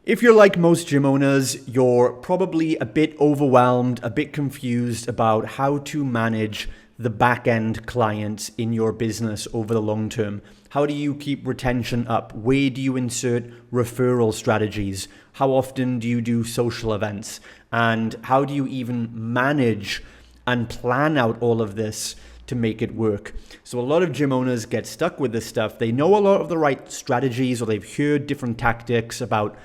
If you're like most gym owners, you're probably a bit overwhelmed, a bit confused about how to manage the back-end clients in your business over the long term. How do you keep retention up? Where do you insert referral strategies? How often do you do social events? And how do you even manage and plan out all of this to make it work? So a lot of gym owners get stuck with this stuff. They know a lot of the right strategies, or they've heard different tactics about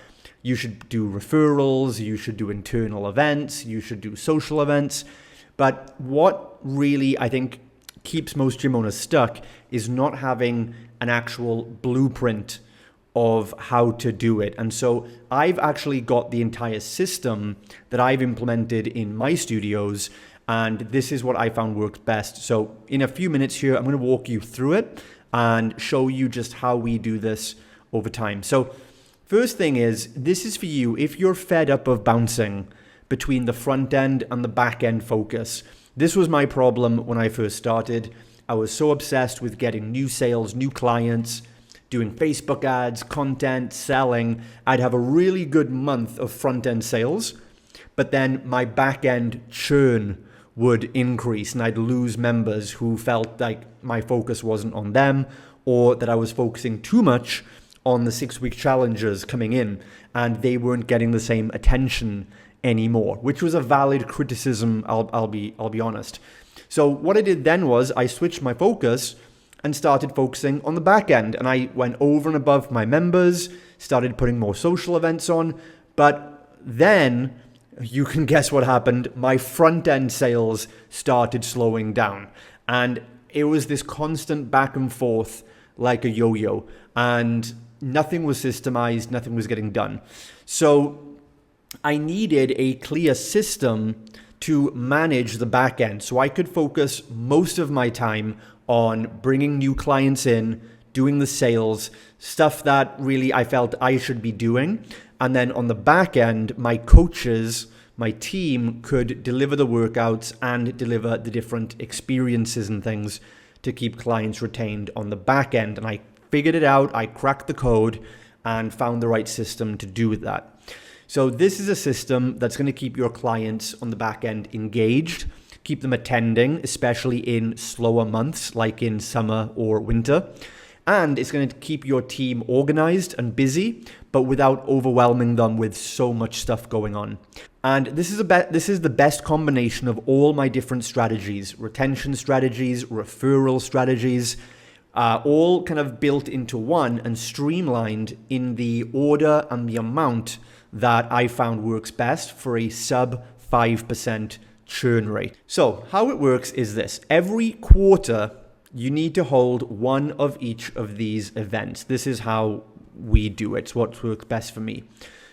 you should do referrals, you should do internal events, you should do social events. But what really, I think, keeps most gym owners stuck is not having an actual blueprint of how to do it. And so I've actually got the entire system that I've implemented in my studios, and this is what I found works best. So in a few minutes here, I'm going to walk you through it and show you just how we do this over time. So first thing is, this is for you if you're fed up of bouncing between the front end and the back end focus. This was my problem when I first started. I was so obsessed with getting new sales, new clients, doing Facebook ads, content, selling. I'd have a really good month of front end sales, but then my back end churn would increase and I'd lose members who felt like my focus wasn't on them, or that I was focusing too much on the 6-week challenges coming in and they weren't getting the same attention anymore, which was a valid criticism, I'll be honest. So what I did then was I switched my focus and started focusing on the back end, and I went over and above my members, started putting more social events on. But then you can guess what happened. My front end sales started slowing down, and it was this constant back and forth like a yo-yo, and nothing was systemized, nothing was getting done. So I needed a clear system to manage the back end so I could focus most of my time on bringing new clients in, doing the sales, stuff that really I felt I should be doing. And then on the back end, my coaches, my team could deliver the workouts and deliver the different experiences and things to keep clients retained on the back end. And I figured it out, I cracked the code and found the right system to do with that. So this is a system that's going to keep your clients on the back end engaged, keep them attending, especially in slower months like in summer or winter. And it's going to keep your team organized and busy, but without overwhelming them with so much stuff going on. And this is the best combination of all my different strategies, retention strategies, referral strategies, all kind of built into one and streamlined in the order and the amount that I found works best for a sub 5% churn rate. So how it works is this. Every quarter, you need to hold one of each of these events. This is how we do it. It's what works best for me.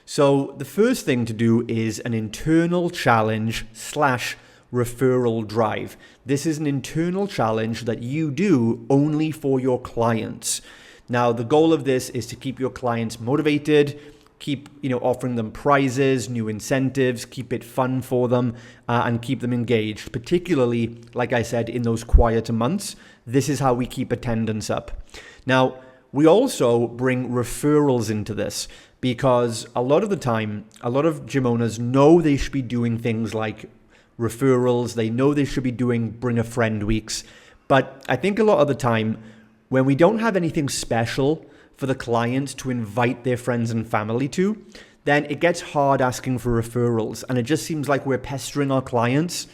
So the first thing to do is an internal challenge / referral drive. This is an internal challenge that you do only for your clients. Now, the goal of this is to keep your clients motivated, keep offering them prizes, new incentives, keep it fun for them, and keep them engaged. Particularly, like I said, in those quieter months, this is how we keep attendance up. Now, we also bring referrals into this because a lot of the time, a lot of gym owners know they should be doing things like referrals. They know they should be doing bring a friend weeks. But I think a lot of the time, when we don't have anything special for the clients to invite their friends and family to, then it gets hard asking for referrals. And it just seems like we're pestering our clients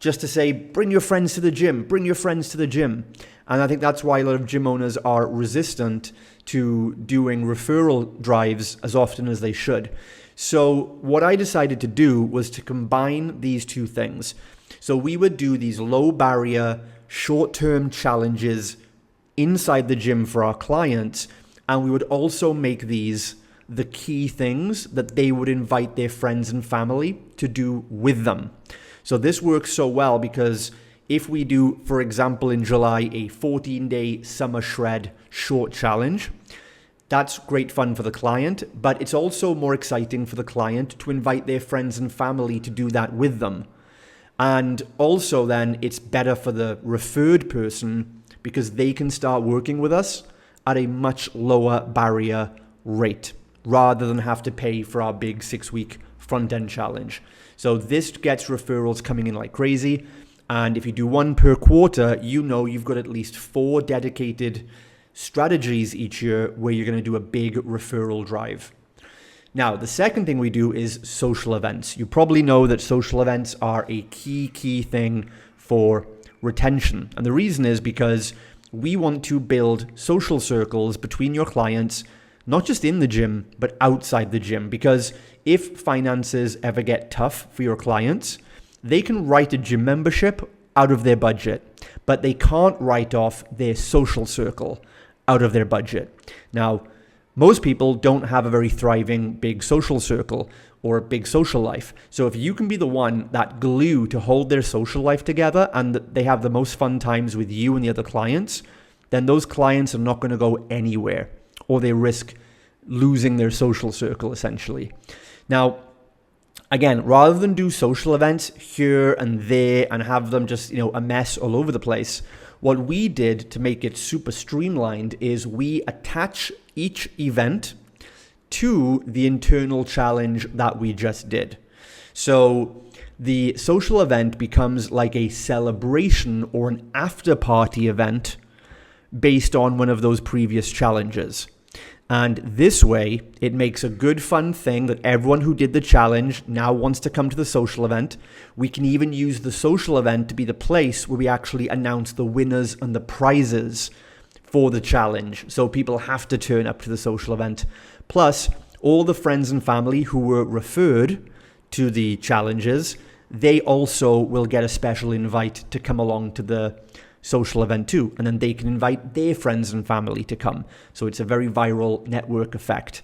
just to say, bring your friends to the gym, bring your friends to the gym. And I think that's why a lot of gym owners are resistant to doing referral drives as often as they should. So what I decided to do was to combine these two things. So we would do these low barrier, short-term challenges inside the gym for our clients, and we would also make these the key things that they would invite their friends and family to do with them. So this works so well because if we do, for example, in July, a 14-day summer shred short challenge, that's great fun for the client, but it's also more exciting for the client to invite their friends and family to do that with them. And also then it's better for the referred person because they can start working with us at a much lower barrier rate. rather than have to pay for our big 6-week front-end challenge. So this gets referrals coming in like crazy. And if you do one per quarter, you know you've got at least 4 dedicated strategies each year where you're going to do a big referral drive. Now, the second thing we do is social events. You probably know that social events are a key thing for retention. And the reason is because we want to build social circles between your clients, not just in the gym, but outside the gym. Because if finances ever get tough for your clients, they can write a gym membership out of their budget, but they can't write off their social circle out of their budget. Now, most people don't have a very thriving big social circle or a big social life. So if you can be the one, that glue to hold their social life together, and they have the most fun times with you and the other clients, then those clients are not going to go anywhere, or they risk losing their social circle essentially. Now, again, rather than do social events here and there and have them just, a mess all over the place, what we did to make it super streamlined is we attach each event to the internal challenge that we just did. So the social event becomes like a celebration or an after party event based on one of those previous challenges. And this way, it makes a good fun thing that everyone who did the challenge now wants to come to the social event. We can even use the social event to be the place where we actually announce the winners and the prizes for the challenge. So people have to turn up to the social event. Plus, all the friends and family who were referred to the challenges, they also will get a special invite to come along to the social event too, and then they can invite their friends and family to come. So it's a very viral network effect.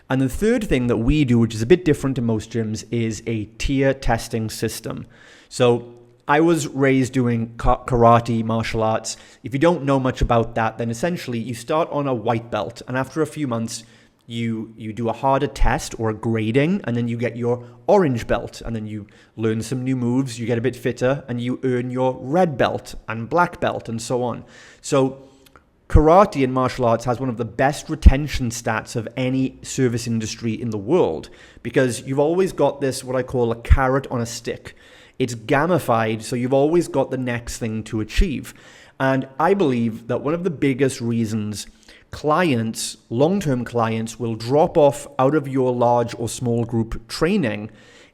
And the third thing that we do, which is a bit different to most gyms, is a tier testing system. So I was raised doing karate, martial arts. If you don't know much about that, then essentially you start on a white belt, and after a few months you do a harder test or a grading, and then you get your orange belt, and then you learn some new moves, you get a bit fitter, and you earn your red belt and black belt and so on. So karate and martial arts has one of the best retention stats of any service industry in the world, because you've always got this, what I call a carrot on a stick. It's gamified, so you've always got the next thing to achieve. And I believe that one of the biggest reasons clients, long-term clients, will drop off out of your large or small group training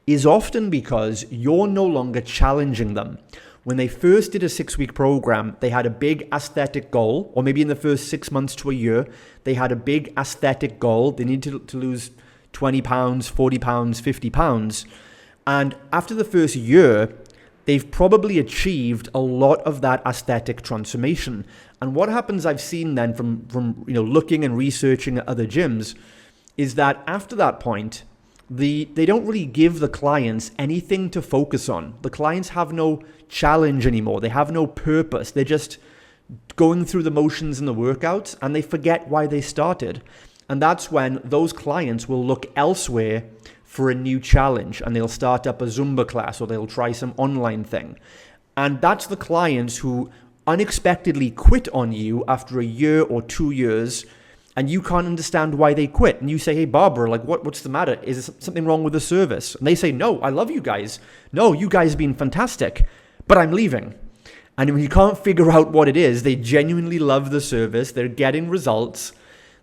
is often because you're no longer challenging them. When they first did a 6-week program, they had a big aesthetic goal, or maybe in the first 6 months to a year, they had a big aesthetic goal. They needed to lose 20 pounds, 40 pounds, 50 pounds. And after the first year, they've probably achieved a lot of that aesthetic transformation. And what happens, I've seen then from looking and researching at other gyms, is that after that point, they don't really give the clients anything to focus on. The clients have no challenge anymore. They have no purpose. They're just going through the motions in the workouts, and they forget why they started. And that's when those clients will look elsewhere for a new challenge, and they'll start up a Zumba class, or they'll try some online thing. And that's the clients who unexpectedly quit on you after a year or 2 years, and you can't understand why they quit. And you say, hey, Barbara, what's the matter? Is there something wrong with the service? And they say, no, I love you guys. No, you guys have been fantastic, but I'm leaving. And when you can't figure out what it is, they genuinely love the service. They're getting results.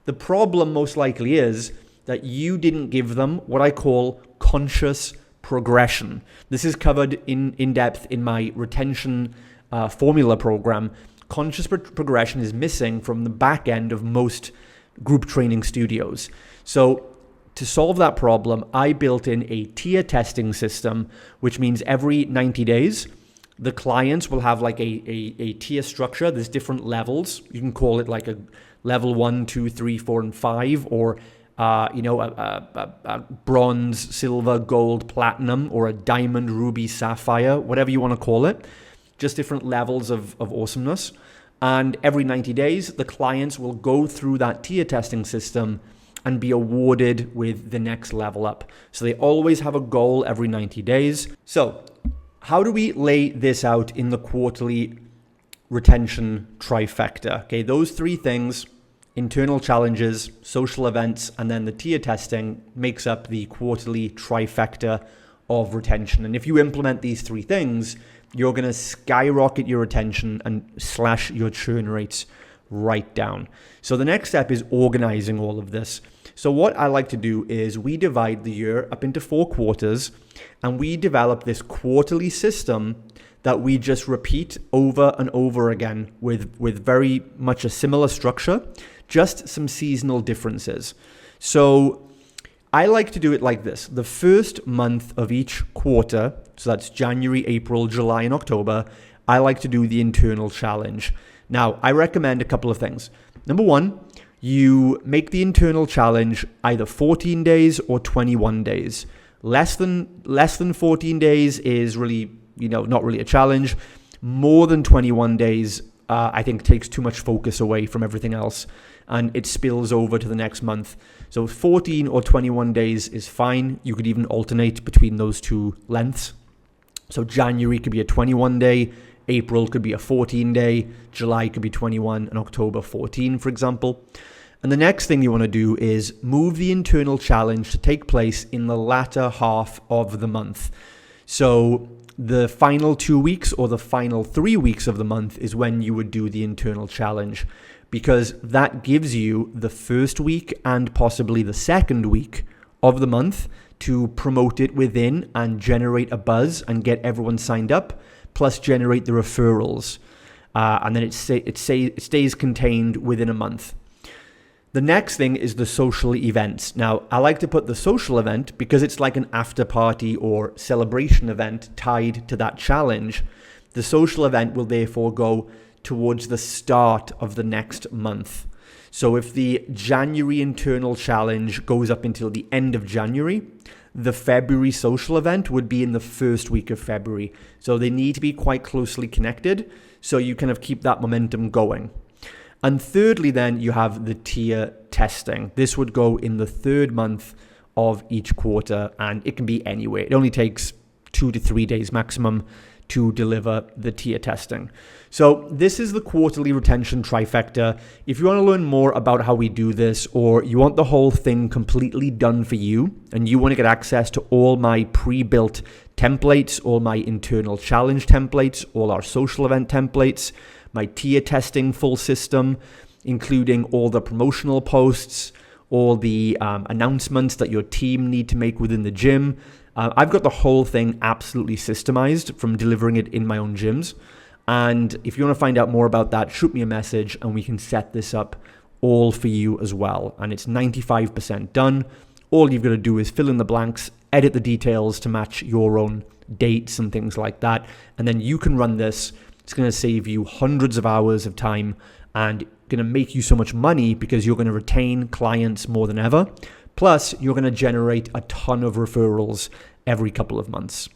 The problem most likely is that you didn't give them what I call conscious progression. This is covered in depth in my retention formula program. Conscious progression is missing from the back end of most group training studios. So to solve that problem, I built in a tier testing system, which means every 90 days, the clients will have like a tier structure. There's different levels. You can call it like a level 1, 2, 3, 4, and 5, or a bronze, silver, gold, platinum, or a diamond, ruby, sapphire, whatever you want to call it. Just different levels of awesomeness. And every 90 days, the clients will go through that tier testing system and be awarded with the next level up. So they always have a goal every 90 days. So how do we lay this out in the quarterly retention trifecta? Okay, those 3 things: internal challenges, social events, and then the tier testing makes up the quarterly trifecta of retention. And if you implement these three things, you're going to skyrocket your retention and slash your churn rates right down. So the next step is organizing all of this. So what I like to do is we divide the year up into 4 quarters, and we develop this quarterly system that we just repeat over and over again with very much a similar structure, just some seasonal differences. So I like to do it like this. The first month of each quarter, so that's January, April, July, and October, I like to do the internal challenge. Now, I recommend a couple of things. Number one, you make the internal challenge either 14 days or 21 days. Less than 14 days is really, not really a challenge. More than 21 days, I think takes too much focus away from everything else, and it spills over to the next month. So 14 or 21 days is fine. You could even alternate between those two lengths. So January could be a 21-day, April could be a 14-day, July could be 21, and October 14, for example. And the next thing you want to do is move the internal challenge to take place in the latter half of the month. So the final 2 weeks or the final 3 weeks of the month is when you would do the internal challenge, because that gives you the first week and possibly the second week of the month to promote it within and generate a buzz and get everyone signed up, plus generate the referrals. And then it stays contained within a month. The next thing is the social events. Now, I like to put the social event because it's like an after party or celebration event tied to that challenge. The social event will therefore go towards the start of the next month. So if the January internal challenge goes up until the end of January, the February social event would be in the first week of February. So they need to be quite closely connected, so you kind of keep that momentum going. And thirdly, then you have the tier testing. This would go in the third month of each quarter, and it can be anywhere. It only takes 2 to 3 days maximum to deliver the tier testing. So this is the quarterly retention trifecta. If you want to learn more about how we do this, or you want the whole thing completely done for you, and you want to get access to all my pre-built templates, all my internal challenge templates, all our social event templates, my tier testing full system, including all the promotional posts, all the announcements that your team need to make within the gym. I've got the whole thing absolutely systemized from delivering it in my own gyms. And if you want to find out more about that, shoot me a message and we can set this up all for you as well. And it's 95% done. All you've got to do is fill in the blanks, edit the details to match your own dates and things like that. And then you can run this. It's going to save you hundreds of hours of time and going to make you so much money because you're going to retain clients more than ever. Plus, you're going to generate a ton of referrals every couple of months.